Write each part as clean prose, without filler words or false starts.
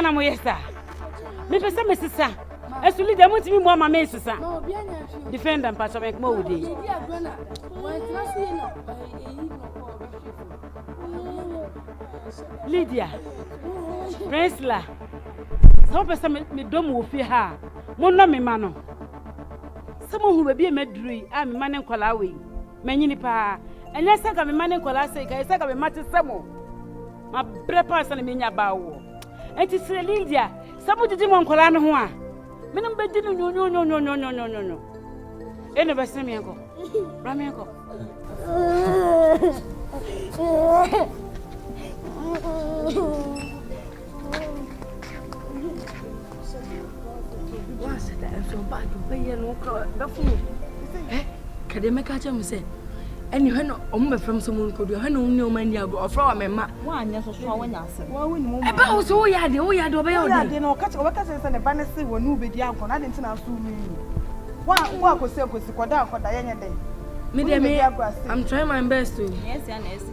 na mo yesa. Me pesa me sisa. Esu leader mo timi mo ama me sisa. Defender mpacho me mo wudi. Lydia. Presla. So pesa me dom wo fi ha. Mo no me ma no. Samo hu ba bi me duru a me ma ne nkola we. Manyini pa. Enya saka me ma ne nkola sei ka saka me mate samo. Ma prepare sa ne me nya ba wo. Enti se Lydia, sabu didi mo nkola no ho a. Me no be di no no. Ene be se me enko. Bra me enko. What's that? So bad to pay no the eh? Can they make a jam say? And you know, from someone could you know man ya go from a ma. One, yes, or so one answer. About so ya, the way I do obey. I didn't know catch what and a vanity when you be the uncle. I didn't know. What was said was the Kodak for Diana Day. Maybe I'm trying my best to. Yes, yes.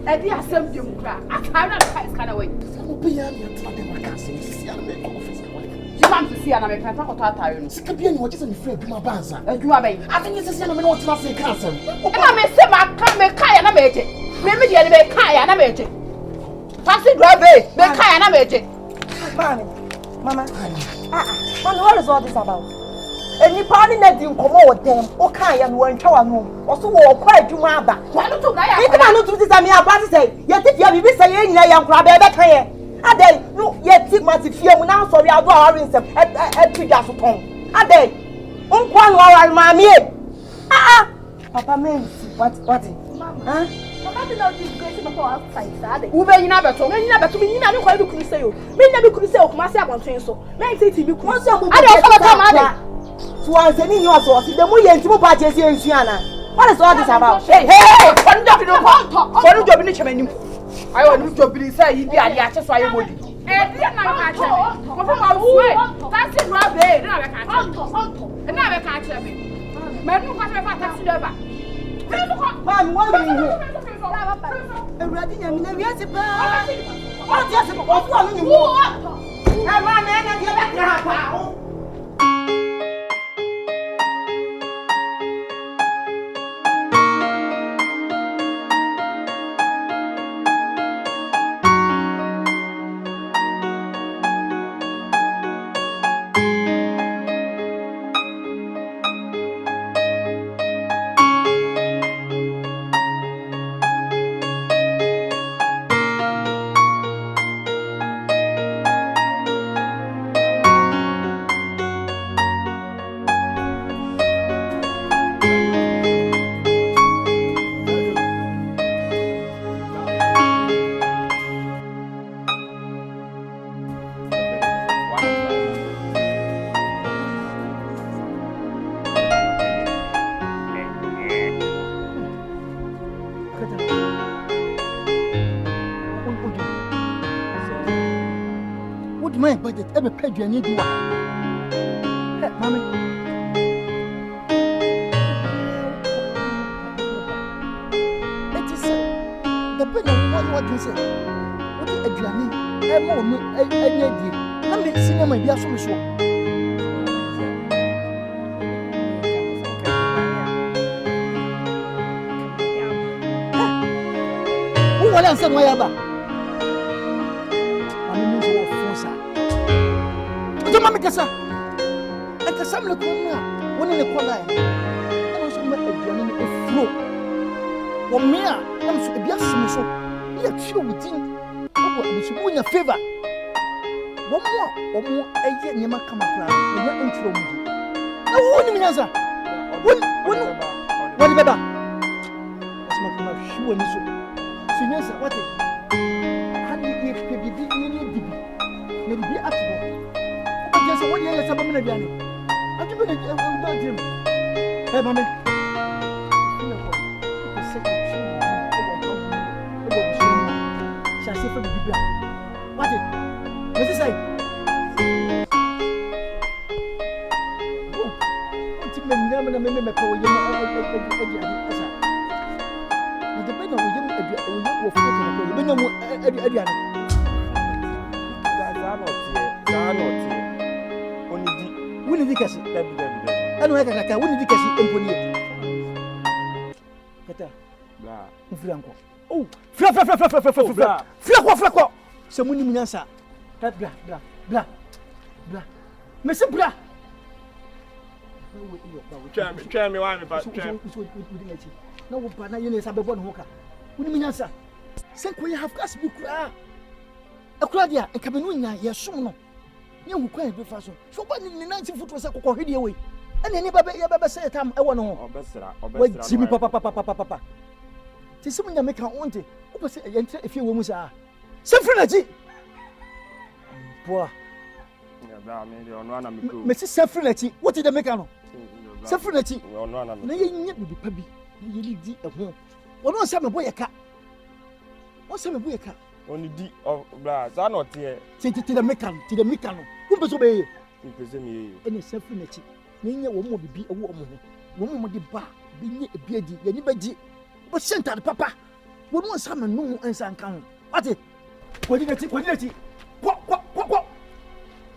Edi asem bi mu kra aka na ka iska na we so be ya me twa dem aka asem si ya na me office na we you want to see ya na me kan fa ko tatayo no sika bi ani wo gese me frɛ adwuma banza adwuma bɛn afenye sisi ya na me no tena se ka asem e ma me se ma ka me ka ya na me eje me de me ka ya na me eje taxi driver me ka ya na me eje mama what is all this about? Any party that you come over them, okay, and one chow no, or so quite you mother. Why not to die? I cannot do this. I mean, about to say, yet if you have been saying, young crab, I bet I then no, yet take my fear when I'm sorry, I'll do our ransom at 3 gas of tongue. I then, one hour, mammy. Papa means what? Huh? Papa did not disgrace him outside. Who may never told me, never to me, you know, why you could say you. Me never could say, myself on train so. May say to you, I don't come. So I said, you also see the way you purchase in Siana. What is all this about? Hey, one job in the hot, one job in the chairman. I want to be say, you are the actress for your body. And you're not catching me. That's it, Rob. And now I can't tell me. Man, you can't have a taxi driver. I'm wondering. I'm ready. I'm never yet. Oh, yes, what's wrong? I'm a man and you're back. Budget ever paid you need to mommy. It is the pen of what you say. What is a journey? A moment, a lady. Let me see my dear so. Who will answer my other? Mama kasa akasa mle kona woni ne kona e no so ma aduane ne efuro wo me a am so bia sim so ya tio wutin wo abisu wo nya favor wo mo eye nyema kama kra wo nya ntro mu di na wo ni nyanza woni beba asma kuma hwo ni so sinyanza wate hadi ye pe bibi ni bibi ne bibi atbo so what you let up a minute, Yanni? I've given it without him. Hey, mommy. Shall I say for the people? What did Mrs. say? Oh, fla. Someone in Minasa. Blah. Mr. Blah. Tell me why, but no, but now you know, I'm a one walker. What do you mean, answer? Say, we have gas book. A Claudia, a Cameroon, yes, soon. You can't be fast. So, what in the 90 foot was a corridor away? And anybody ever said, I want to wait, Jimmy Papa. Tis something that make her want it. If you women are. Sefrinachi. Poor. Mrs. Sefrinachi, what did the mechano? Sefrinachi, no, you be pebby. You need a home. Well, no, some boy a cat. What's some boy a cat? Only D of brass, I'm not here. Say to the mechano. Who was obey? Any Sefrinachi. Name a woman be a woman. Woman with the bar, being a beardy, anybody. But sent out papa. What was some no answer and count? What it? What did it? What?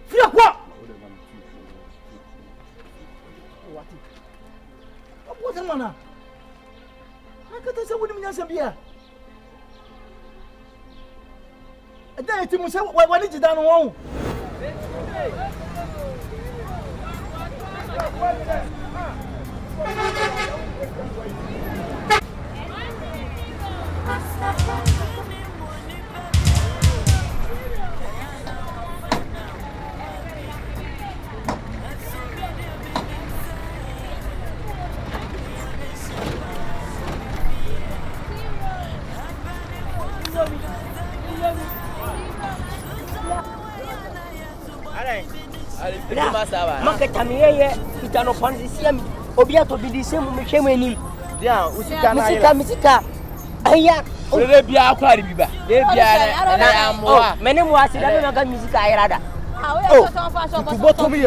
Fear what? What a manner? I can't say what you mean, beer. A day to say, why did you down home? Market Tamier, Pitano Panisium, Obiato be the same Machine. Yeah, Musica. Aya, Lebia Quariba. Lebia, many was it. I don't know music. I rather. What to me?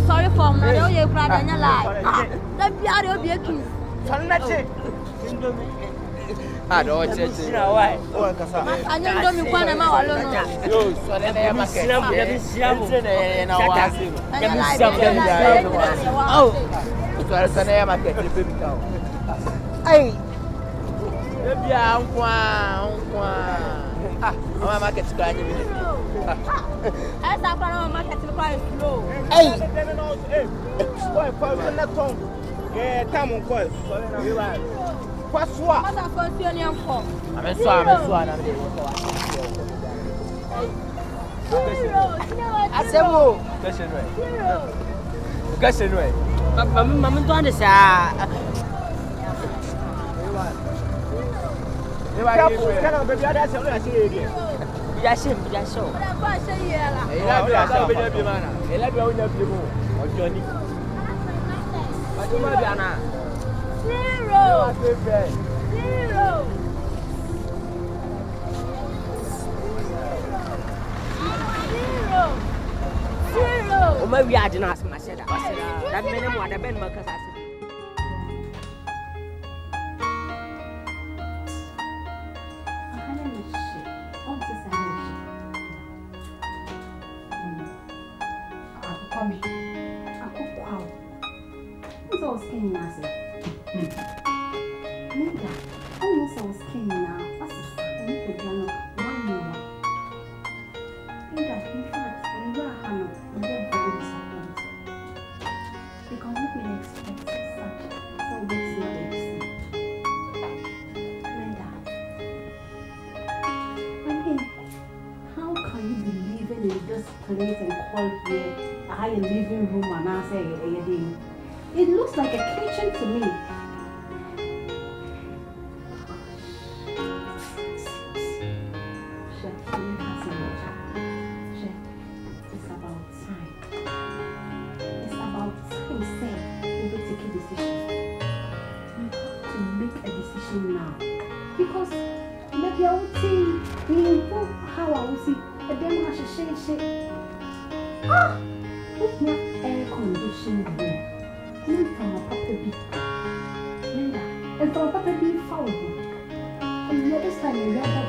Sorry for me. You cried and you lie. Let me out of your keys. I don't know why. I don't know one amount alone. So then I am a ma wi ade na asema sheda da mene mo ada ben makasa ase It looks like a kitchen to me. It's about time. It's about time, say, we will take a decision. You have to make a decision now. Because maybe I will see, how I will see, and then I should say, what's my air condition room? From a property. And from a property foul. And the other time you read that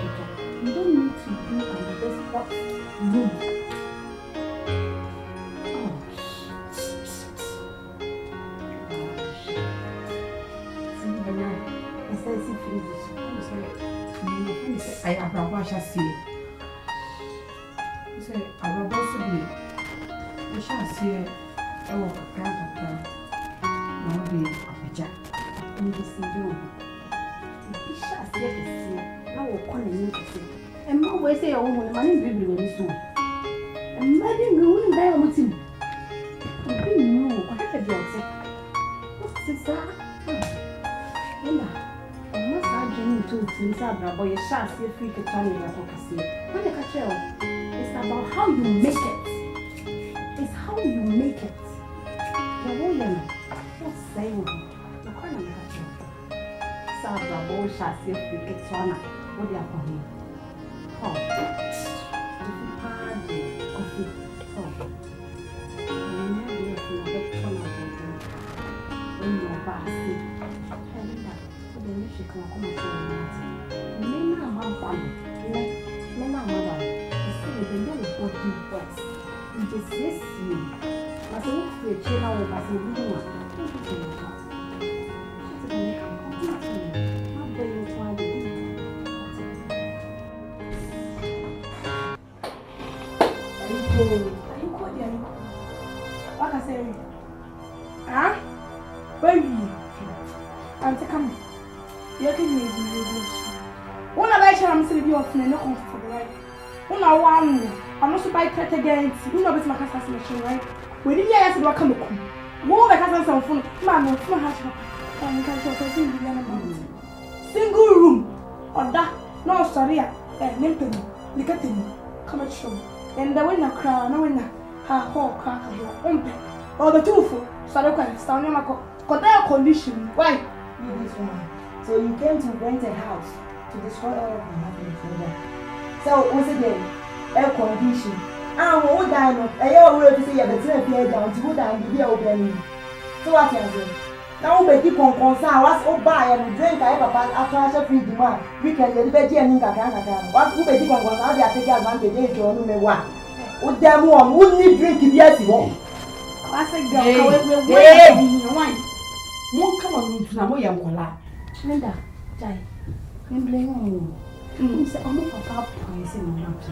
you don't need to be under this hot room. Oh, see, it's as if I have a wash I see. You say, I will also be. We shall see a grandpapa. Now be a picture. and this is you. Bisha say now we call him to say. And now we say oh my man be very soon. And maybe we won't die on him. We know what happened there. What's this? Ina. Must I join to Mr. Bravo you shall see free to tell you what I say. When you catch it's about how you make it. It's how you make it. What's saying? Sabra shall see if we get one. What they are calling? Oh, party, coffee. Oh, I never knew if you were going to when you are passing. So then she can come and say, men are my family. Men are my family. You see, the little body works. You just yes, you. But I look for a chair now, but I say, you know, what I say? Huh? Baby, I'm to come. You can make me one of I'm saying you are not comfortable, right? One of one, I'm not so by cut against you know it's my assassination, right? When you ask what come to more like a phone, man, what's my husband? Single room or that no sorry, limping, look at him, come at show. And the winner crown, no winner, her whole crack of your own pen. Or the two for Sadoka, standing like a condition. Why? This one. So you came to rent a house to destroy all of my happiness. So what's it then? Air condition. I won't die. I already say you're the same down to go down the beer opening. So what you say? Now we keep on concern. What's all buy and drink? I have after I shall feed the man. We can get the bed and what's who be keep on concern? They are taking advantage of you. Would them one wouldn't need drink if yes you won't. I said, girl, wine. Won't come on to Namo Yankola. Linda, Jai, you blame on you. You say, I'm not papa poison my mouth.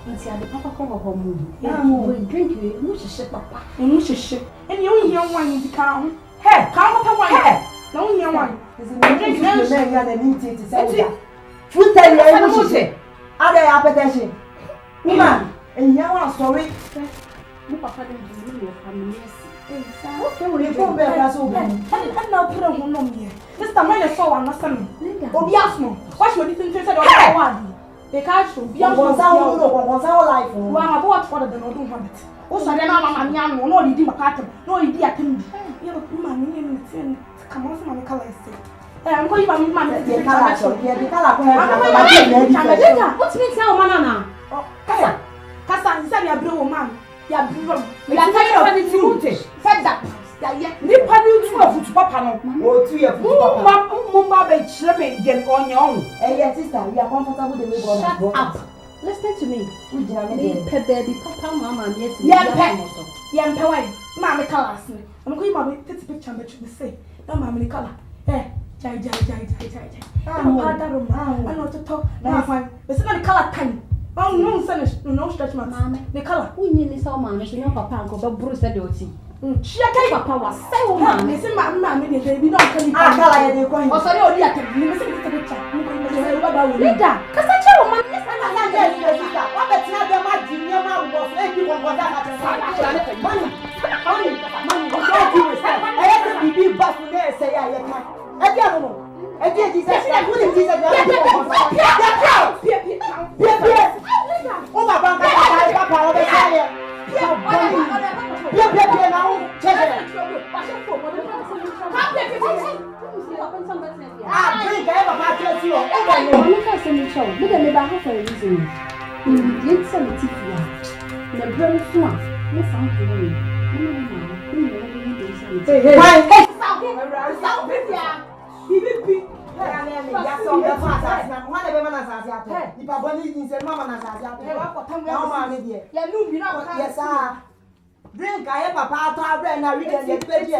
And see, the papa cover home. Yeah, we drink you, no shit, papa, and no shit. And you only young wine in the car. Hey, come up a wine. No young wine. There's a drink, no man, and a meeting to say, Food tell you, I will say, are they appetition? Woman, and young one story. Papa didn't do your family. Okay, we go back as old. And now put on one here. This time when I saw one, not some. Oh, yes, no. What should you think? Said, oh, they can't show. Be on our life. Well, I bought for the no do want it. Oh, so then I'm young, no, you did a pattern, no, you did a thing. You know, man, come on, some color. I'm going to my man. The color. What's me tell Manana? Oh, Casa, you said you're a blue man. ya brum. Ya tell you funny fed up. Ni pani tu afutu papa no. O tu ya futu papa. Mumba be chire me gen onyo. Eh, sister, we are comfortable the way God has brought us. Listen to me. Me pe baby papa mama yes. Yempe why? Mama colors me. I'm going mama take picture me to say. Na mama ni color. Jai. Papa da room. I know to talk. Na fine. But say na the color time. Oh no, son, no stretch marks. Mama, the color. Who need this mama? She no papa go but Bruce said oti. She can papa was say woman. Me say mama me dey be no can. Color ya dey go. O sorry o di atem. Me say take picture. Me go say baba we. Leader, kasa che woman. Sister, what better than my junior man was making one that money. What do you say? I have to be back there say I can. I don't know. I did this. I wouldn't do that. Oh, my bank, I over here. Now, check it. I think I have a mattress. Look at some show. Look at me back for a reason. You some tifia. The brain swan. No sound for me. Drink I have a part of bread and we can get ready.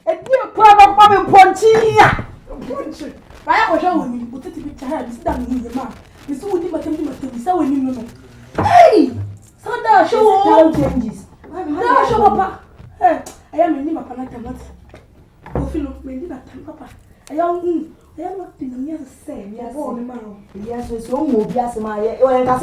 A dear problem, Bobby Ponchia. I was showing you, put it to be tired, standing in the mouth. You saw him at him, so we knew. Hey! So that show all changes. That show papa. I am in my panata. Oh, Philip, maybe that time, papa. I am not in the near same. Yes, yes, it's one move. Yes, my man.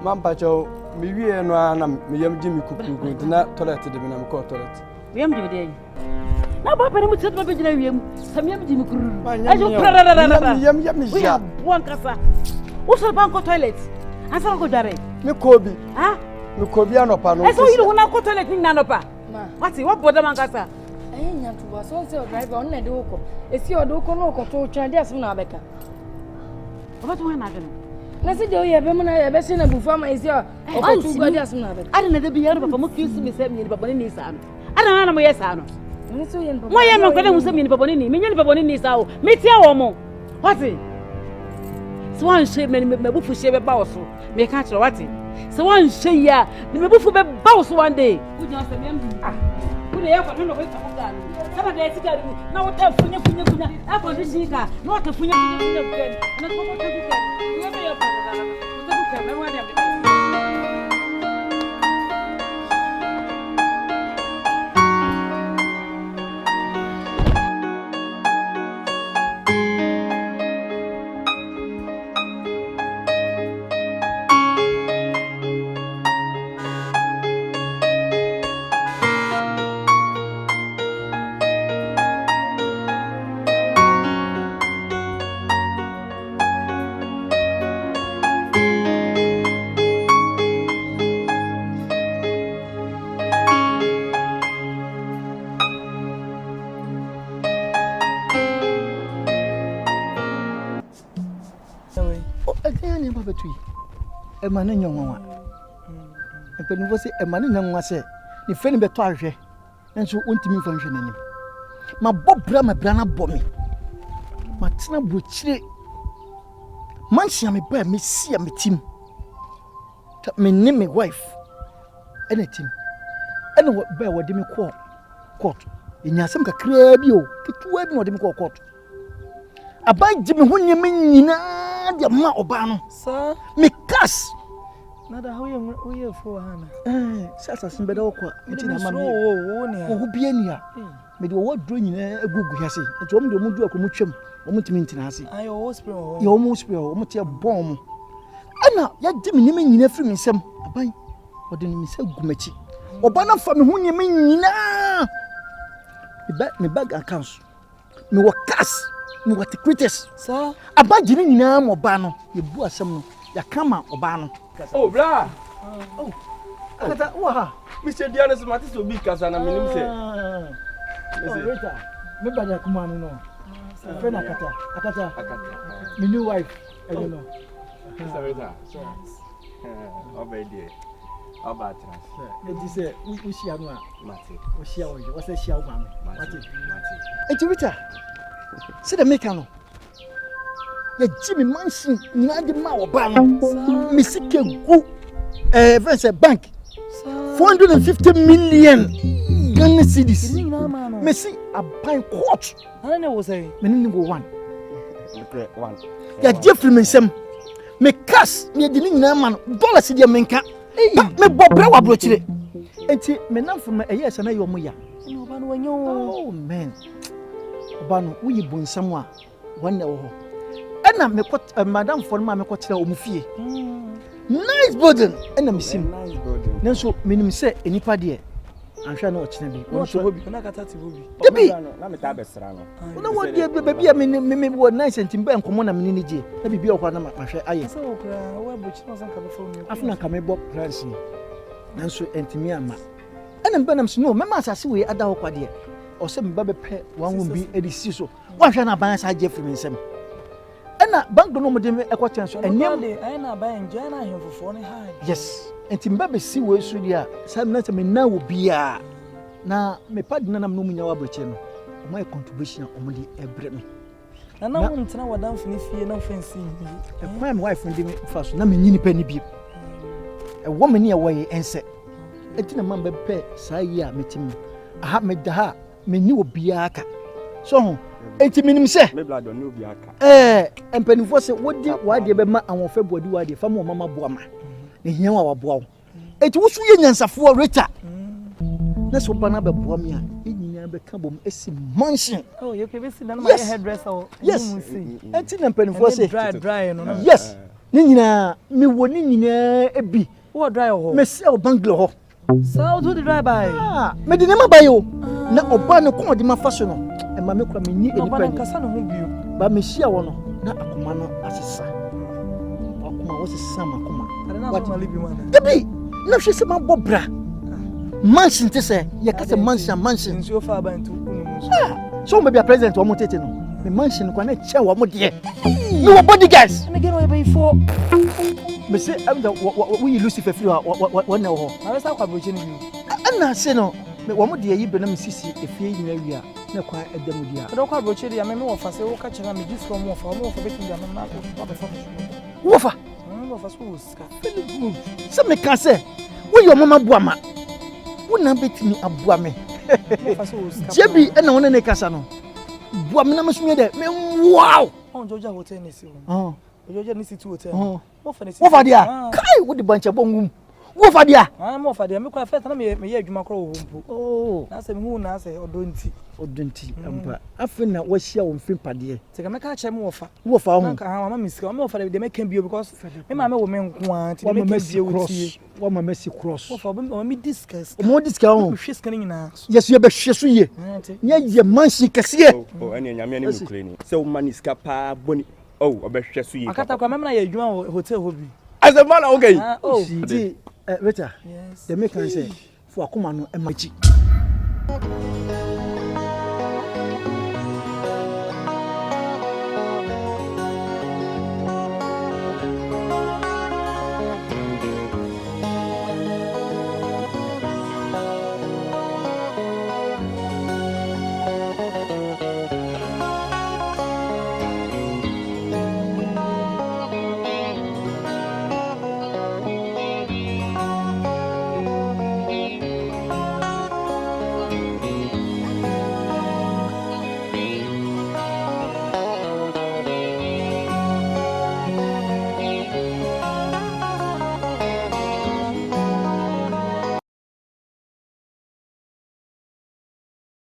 Mampacho, me we no anam me yam Jimmy kuku dina toilet de me na me ko toilet. We am Jimmy dey. Na ba pa ni mutset ba bejina wiem. Sam yam Jimmy kuru. Ajo prararara. Yam we ja. Wan kasa. Wo so ban ko toilet. Ansa ko jare. Me ko bi. Ha? Me ko bi anopa no. E so you na ko toilet ni na anopa. What boda man kasa? Eh nya to wa so say driver on na de woko. Esi odo ko no ko to twan dey asem na abeka. Oba to na ade no. Na se de oye be mu na ye be se na bufa ma esi o ko to go dey asem na abeka. Ade na de bi yaro papa mo kisu me se me ni papa ni sa no. Ade na mo ye sa no. Ni so ye papa. Mo ye me ko na hu se me ni papa ni me nya ni papa ni sa o. Me tia wo mo. What? So one she me bufu she be ba wo so. Me ka kire what? So one she ya me bufu be ba wo so one day. Wo jan se me am. Kude ya kwa no ko ta ko ga no. Kama da eti ga ni na wo ta funya. A ko di ka. No ka funya buken. Na ko ko ta buken. Wo be ya pa na. Wo ta buken me wa da me. Emane nyonwa. Empenifo se emane nyonwa se ni fe ni beto ahwe. Enso ontimi fa nhwe nanim. Ma bobra ma bra na bo me. Ma tena brochire. Mansia me ba me sia me tim. Ta me ni me wife. Ena tim. Ena ba wodi me court. Enyasem kakra bi o. Ketuwa bi wodi me court. aban gye me ho nyeme nyina de ma oba no sir me kas nada how you for hana sasa simbeda okwa nti na ma me wo ne wo bia ni a me de wo dro nyina agugu hase nti wo me de mo du akomo twam wo mutimi ntina hase ayo wo spray wo yo mo spray wo mute bom ana ya gye me nyeme nyina firi me nsam aban wo de me sa gumachi oba na fa me ho nyeme nyina me bag accounts me wo cash me wo securities sir aban gye nyina mo ba no ye bu asam no ya kama oba no oh bra oh akata wa Mr. Diana Matis will be Casana Minim say. Rita, me bada kuma no. Friend akata. My new wife, I don't know. Mr. Rita. Obey. About it is a we share no. Mati. We share we. What's a share one? Mati. Hey Rita. See the mechanic. Ya Jimmy Mansion, na de ma oba no. Me sike go verse bank. 450 million Ghana cedis. Me see a pine court. I don't know what say. Me need go one. Ya Jeffrey me sem. Me cash me de ni na man dollar cedi menka. Me bobra wa brochire. Enti me nam for me eye se na yo mo ya. Oba no wanyo. Oh man. Oba no wo yi bonsam a wanna wo ho. Ena me madam for ma me kwotire o mu fie. Nice burden. Ena me sim. Nice burden. Nanso minim se enipa de anhwa na ochina bi. Wonso hobi na kata ti hobi. Debi. Na me ta besra no. Na wo de baby a me wo nice ntimba enkomo na me ni je. Na bibi okwa na mahwe aye. Se wo kra wo abuchi no san ka be fo mi. Afuna ka me bo plans ni. Nanso entimi ama. Ena mba nam se no mema asase we ada ho kwade. O se mba be pe wanwo bi edisi so. Wa hwa na ban sa Jeffrey nsem. Ena bank do no mo de ekwaten so enyam ai na ban enjoy na ahemfofo ne ha. yes enti mba be si we so dia sam na me na wo bia na me pad na nam no munya wa broche no o my contribution o mo de ebre me na wo ntena wadan fini fie na fancy e kwa me wife ndi me fa so na me nyini pa ni bi e wo me ne e wo ye ense enti na man be pe sa yi a metim aha me da ha me ni wo bia aka so ho enti minim se me blood on obi aka empanifo se wodi wade be ma awonfa bodi wade fa ma mama boa ma ne hia wa boa wo enti wo so ye nyansafo Rita na so bana be boa me a enyinya be ka bom esi mansion oh you can be see na my hairdresser o yes enti na empanifo se dry no yes ni nyina me wo ni nyina ebi wo dry ho me se o bangle ho so do the dry by me de ne ma ba yo na oba ne ko de ma fa so no e ma me kura me ni enipa ni kasa no ho bio ba me hia wo no na akoma no asesa akoma wo sesa makoma what libi man debi na hwe se ma bobra mansion te se ye ka se mansion nso fa ba ntu so me be president wo mo tete no me mansion kwa na che wo mo de me wo bodyguards na get no be for me se am da we Lucifer fi wa na wo na sa kwa broche ni bio ana se no me wo mo de yi be na me sisi efie nyina wi a na kwa edam dia do kwa broche dia me wo fa se wo ka chira me dis from wo fa betin dia me na ko ba fa wo fa fa so ska se me ka se wo yo mama boama wo na betimi aboa me fa so ska jebi e na wona ne kasa no boa me na mesumye de me wow on joja hotel ni si wo joja ni city hotel wo fa dia kai wo de bancha bongum wo fa dia mo fa dia me kwa first na me ye adwuma kro wo mpo na se me hu na se odonti ampa afina wo hia wo mfin pade se ka me ka che me wo fa ho na ka mama misika me wo fa de me kan bio because me ma me wo me nko anti me kan bio wutie wo ma messi cross wo fa wo me discuss mo discuss ho hwe sika nyina yesu ye be hwe so ye ye mansi kase ene nyame ne mukure ni se wo mani ska pa boni obehwe so ye akata kwa me na ye adwuma hotel hobi as a man okay Rita yes the make can say for akoma no emachi